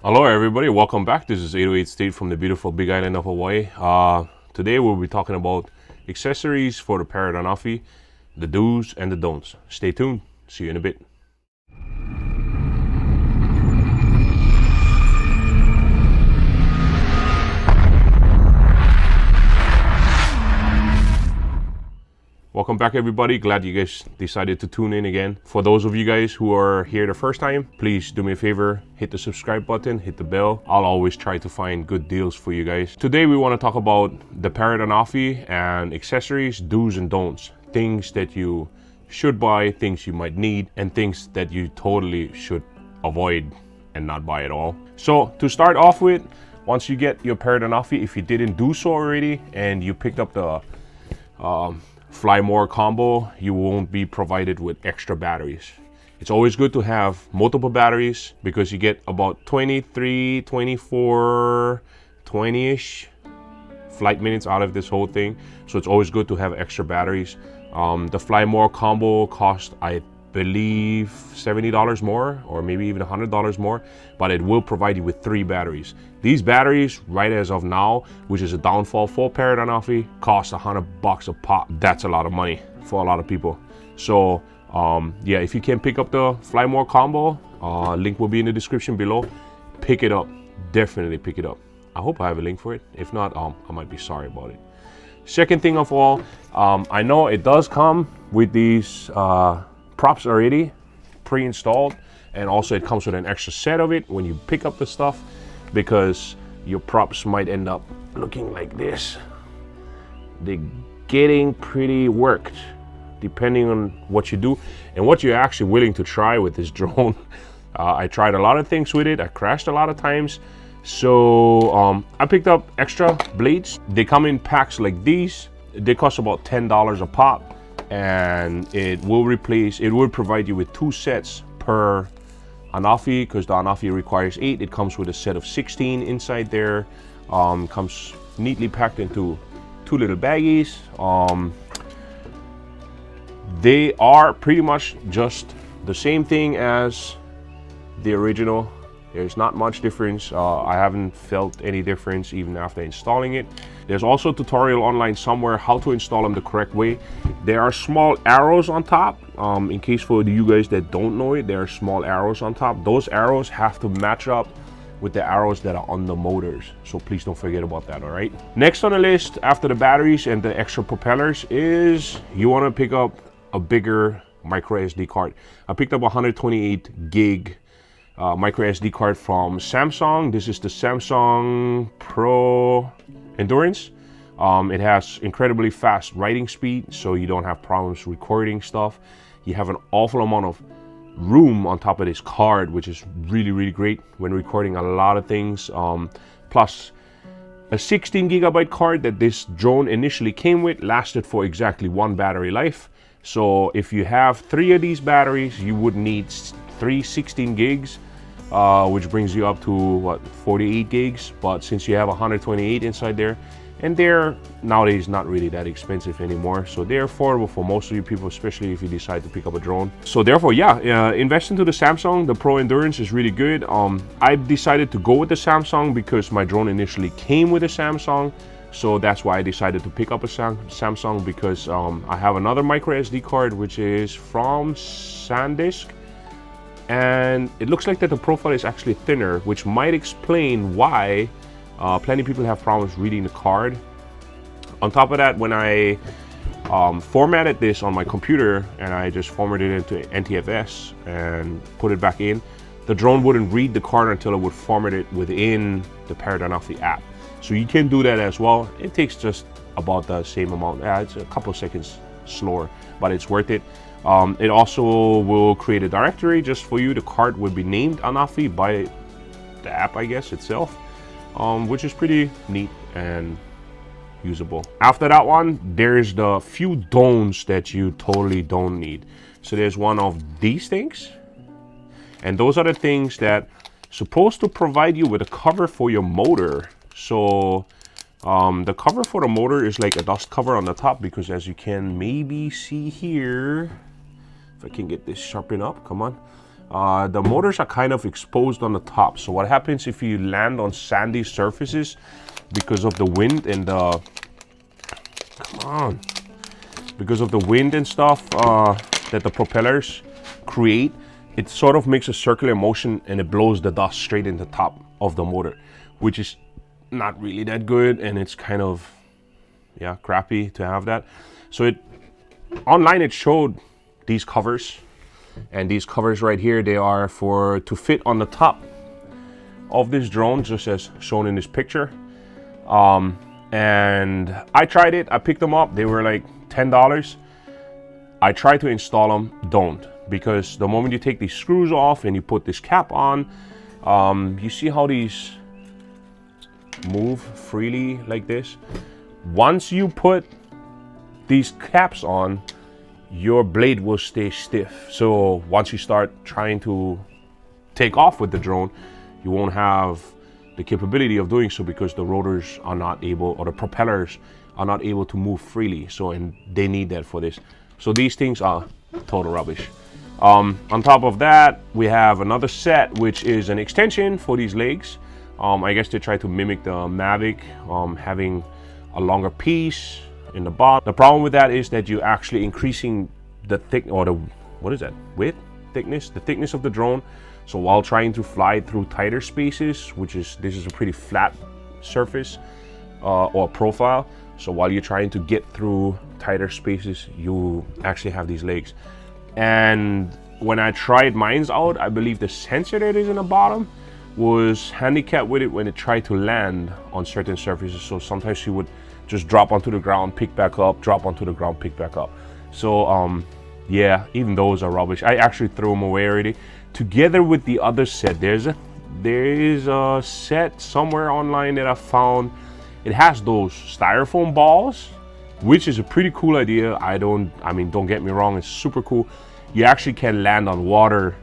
Hello everybody, welcome back. This is 808 State from the beautiful Big Island of Hawaii. Today we'll be talking about accessories for the Parrot Anafi, the do's and the don'ts. Stay tuned, see you in a bit. Welcome back everybody, glad you guys decided to tune in again. For those of you guys who are here the first time, please do me a favor, hit the subscribe button, hit the bell. I'll always try to find good deals for you guys. Today we want to talk about the Parrot Anafi and accessories, do's and don'ts. Things that you should buy, things you might need, and things that you totally should avoid and not buy at all. So to start off with, once you get your Parrot Anafi, if you didn't do so already and you picked up the Fly More combo, you won't be provided with extra batteries. It's always good to have multiple batteries because you get about 23, 24, 20-ish flight minutes out of this whole thing. So it's always good to have extra batteries. The Fly More combo cost, I believe, $70 more or maybe even $100 more, but it will provide you with 3 batteries. These batteries, right as of now, which is a downfall for Parrot Anafi, cost $100 a pop. That's a lot of money for a lot of people. So yeah, if you can pick up the Fly More combo, link will be in the description below. Pick it up, definitely pick it up. I hope I have a link for it. If not, I might be sorry about it. Second thing of all, I know it does come with these props already pre-installed, and also it comes with an extra set of it when you pick up the stuff, because your props might end up looking like this. They're getting pretty worked depending on what you do and what you're actually willing to try with this drone. I tried a lot of things with it. I crashed a lot of times. So I picked up extra blades. They come in packs like these. They cost about $10 a pop, and it will provide you with 2 sets per Anafi, because the Anafi requires 8. It comes with a set of 16 inside there. Comes neatly packed into 2 little baggies. They are pretty much just the same thing as the original. There's not much difference. I haven't felt any difference even after installing it. There's also a tutorial online somewhere how to install them the correct way. There are small arrows on top. In case for you guys that don't know it, there are small arrows on top. Those arrows have to match up with the arrows that are on the motors. So please don't forget about that, all right? Next on the list, after the batteries and the extra propellers, is you want to pick up a bigger micro SD card. I picked up a 128 gig micro SD card from Samsung. This is the Samsung Pro Endurance. It has incredibly fast writing speed, so you don't have problems recording stuff. You have an awful amount of room on top of this card, which is really great when recording a lot of things. Plus a 16 gigabyte card that this drone initially came with lasted for exactly 1 battery life. So if you have 3 of these batteries, you would need 3 16 gigs, which brings you up to what, 48 gigs. But since you have 128 inside there, and they're nowadays not really that expensive anymore, so they're affordable for most of you people, especially if you decide to pick up a drone. So therefore, yeah, invest into the Samsung. The Pro Endurance is really good. I decided to go with the Samsung because my drone initially came with a Samsung. So that's why I decided to pick up a Samsung, because I have another micro SD card which is from SanDisk, and it looks like that the profile is actually thinner, which might explain why plenty of people have problems reading the card. On top of that, when I formatted this on my computer and I just formatted it into NTFS and put it back in, the drone wouldn't read the card until it would format it within the Parrot Anafi app. So you can do that as well. It takes just about the same amount. It's a couple of seconds slower, but it's worth it. It also will create a directory just for you. The card will be named Anafi by the app, I guess, itself, which is pretty neat and usable. After that one, there's the few don'ts that you totally don't need. So there's one of these things, and those are the things that supposed to provide you with a cover for your motor. So the cover for the motor is like a dust cover on the top, because as you can maybe see here, if I can get this sharpened up, come on. the motors are kind of exposed on the top. So what happens if you land on sandy surfaces because of the wind and the, because of the wind and stuff that the propellers create, it sort of makes a circular motion and it blows the dust straight in the top of the motor, which is not really that good, and it's kind of, yeah, crappy to have that. So online it showed these covers, and these covers right here, they are to fit on the top of this drone, just as shown in this picture. And I tried it, I picked them up, they were like $10. I tried to install them, don't, because the moment you take these screws off and you put this cap on, you see how these move freely like this. Once you put these caps on, your blade will stay stiff. So once you start trying to take off with the drone, you won't have the capability of doing so, because the rotors are not able, or the propellers are not able to move freely. So, and they need that for this. So these things are total rubbish. On top of that, we have another set, which is an extension for these legs. I guess they try to mimic the Mavic, having a longer piece in the bottom. The problem with that is that you're actually increasing the thickness of the drone. So while trying to fly through tighter spaces, this is a pretty flat surface or profile. So while you're trying to get through tighter spaces, you actually have these legs. And when I tried mine out, I believe the sensor that is in the bottom was handicapped with it when it tried to land on certain surfaces. So sometimes she would just drop onto the ground, pick back up, drop onto the ground, pick back up. So yeah, even those are rubbish. I actually threw them away already. Together with the other set, there is a set somewhere online that I found. It has those styrofoam balls, which is a pretty cool idea. Don't get me wrong, it's super cool. You actually can land on water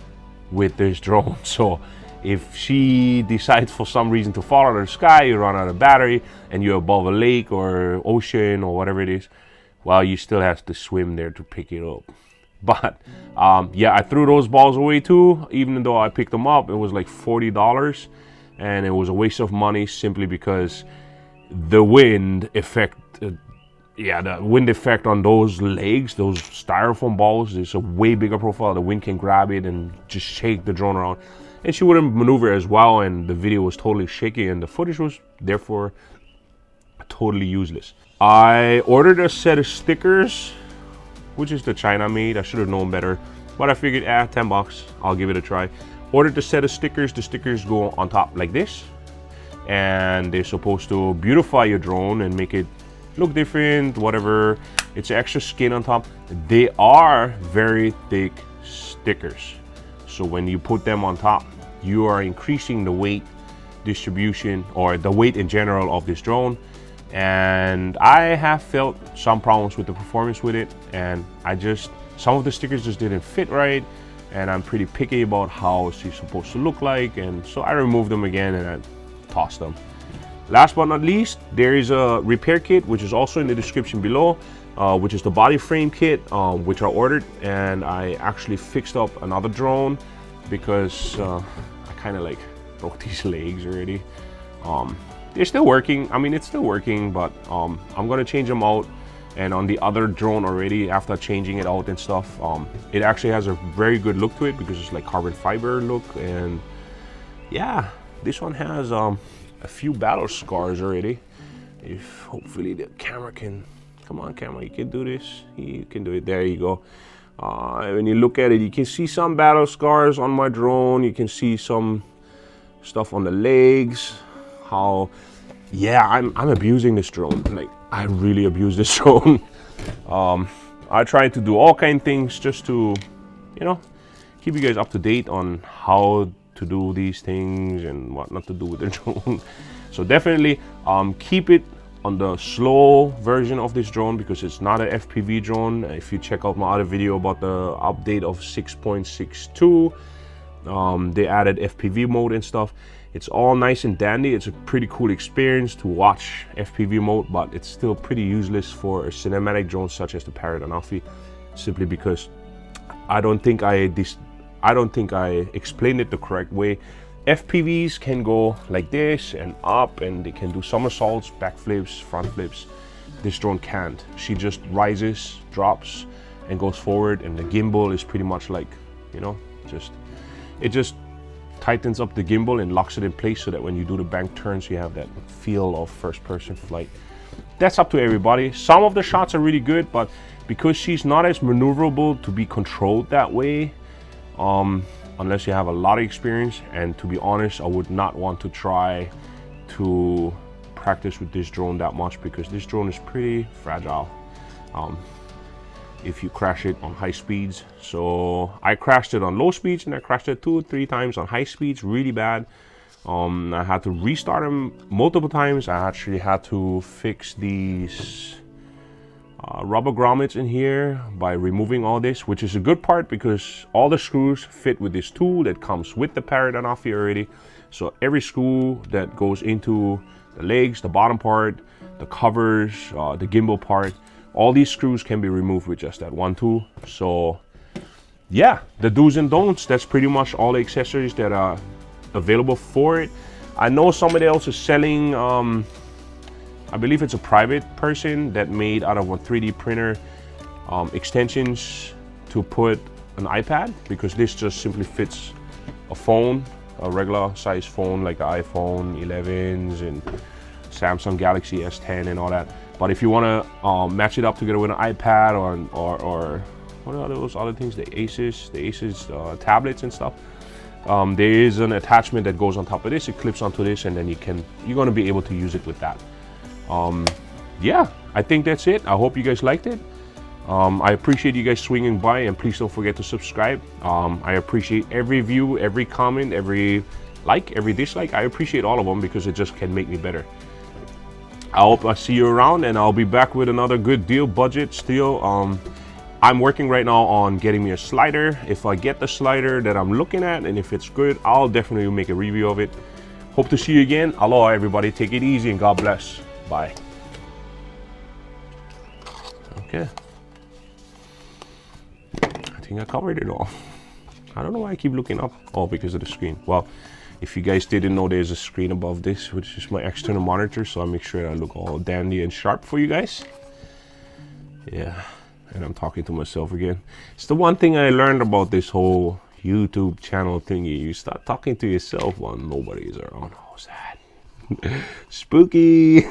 with this drone. So if she decides for some reason to fall out of the sky, you run out of battery, and you're above a lake or ocean or whatever it is, well, you still have to swim there to pick it up. But yeah, I threw those balls away too. Even though I picked them up, it was like $40, and it was a waste of money simply because the wind effect, the wind effect on those legs, those styrofoam balls, is a way bigger profile. The wind can grab it and just shake the drone around, and she wouldn't maneuver as well, and the video was totally shaky, and the footage was therefore totally useless. I ordered a set of stickers, which is the China made. I should have known better, but I figured, $10, I'll give it a try. Ordered a set of stickers. The stickers go on top like this, and they're supposed to beautify your drone and make it look different, whatever. It's extra skin on top. They are very thick stickers, so when you put them on top, you are increasing the weight distribution, or the weight in general, of this drone. And I have felt some problems with the performance with it, and some of the stickers just didn't fit right, and I'm pretty picky about how she's supposed to look like, and so I removed them again and I tossed them. Last but not least, there is a repair kit, which is also in the description below, which is the body frame kit, which I ordered, and I actually fixed up another drone because I kind of broke these legs already. They're still working. It's still working, but I'm gonna change them out. And on the other drone already, after changing it out and stuff, it actually has a very good look to it, because it's like carbon fiber look. And yeah, this one has a few battle scars already. If hopefully the camera can, come on camera, you can do this. You can do it. There you go. When you look at it, you can see some battle scars on my drone. You can see some stuff on the legs. I'm abusing this drone. Like, I really abuse this drone. I try to do all kind of things just to, keep you guys up to date on how to do these things and what not to do with the drone. So definitely keep it on the slow version of this drone, because it's not an FPV drone. If you check out my other video about the update of 6.62, they added FPV mode and stuff. It's all nice and dandy. It's a pretty cool experience to watch FPV mode, but it's still pretty useless for a cinematic drone such as the Parrot Anafi, simply because I don't think I I don't think I explained it the correct way. FPVs can go like this and up, and they can do somersaults, backflips, front flips. This drone can't. She just rises, drops, and goes forward, and the gimbal is pretty much like, you know, it just tightens up the gimbal and locks it in place so that when you do the bank turns, you have that feel of first-person flight. That's up to everybody. Some of the shots are really good, but because she's not as maneuverable to be controlled that way, unless you have a lot of experience, and to be honest, I would not want to try to practice with this drone that much, because this drone is pretty fragile if you crash it on high speeds. So I crashed it on low speeds, and I crashed it 2 or 3 times on high speeds really bad. I had to restart them multiple times. I actually had to fix these rubber grommets in here by removing all this, which is a good part because all the screws fit with this tool that comes with the Parrot Anafi already. So every screw that goes into the legs, the bottom part, the covers, the gimbal part, all these screws can be removed with just that one tool. So yeah, the do's and don'ts, that's pretty much all the accessories that are available for it. I know somebody else is selling, I believe it's a private person that made out of a 3D printer extensions to put an iPad, because this just simply fits a phone, a regular size phone like the iPhone 11s and Samsung Galaxy S10 and all that. But if you want to match it up together with an iPad or what are those other things, the Asus tablets and stuff, there is an attachment that goes on top of this. It clips onto this, and then you're going to be able to use it with that. Yeah, I think that's it. I hope you guys liked it. I appreciate you guys swinging by, and please don't forget to subscribe. I appreciate every view, every comment, every like, every dislike. I appreciate all of them because it just can make me better. I hope I see you around, and I'll be back with another good deal, budget still. I'm working right now on getting me a slider. If I get the slider that I'm looking at, and if it's good, I'll definitely make a review of it. Hope to see you again. Aloha, everybody. Take it easy, and God bless. Bye. Okay. I think I covered it all. I don't know why I keep looking up. Oh, because of the screen. Well, if you guys didn't know, there's a screen above this, which is my external monitor, so I make sure I look all dandy and sharp for you guys. Yeah, and I'm talking to myself again. It's the one thing I learned about this whole YouTube channel thingy. You start talking to yourself while nobody is around. How's that? Spooky.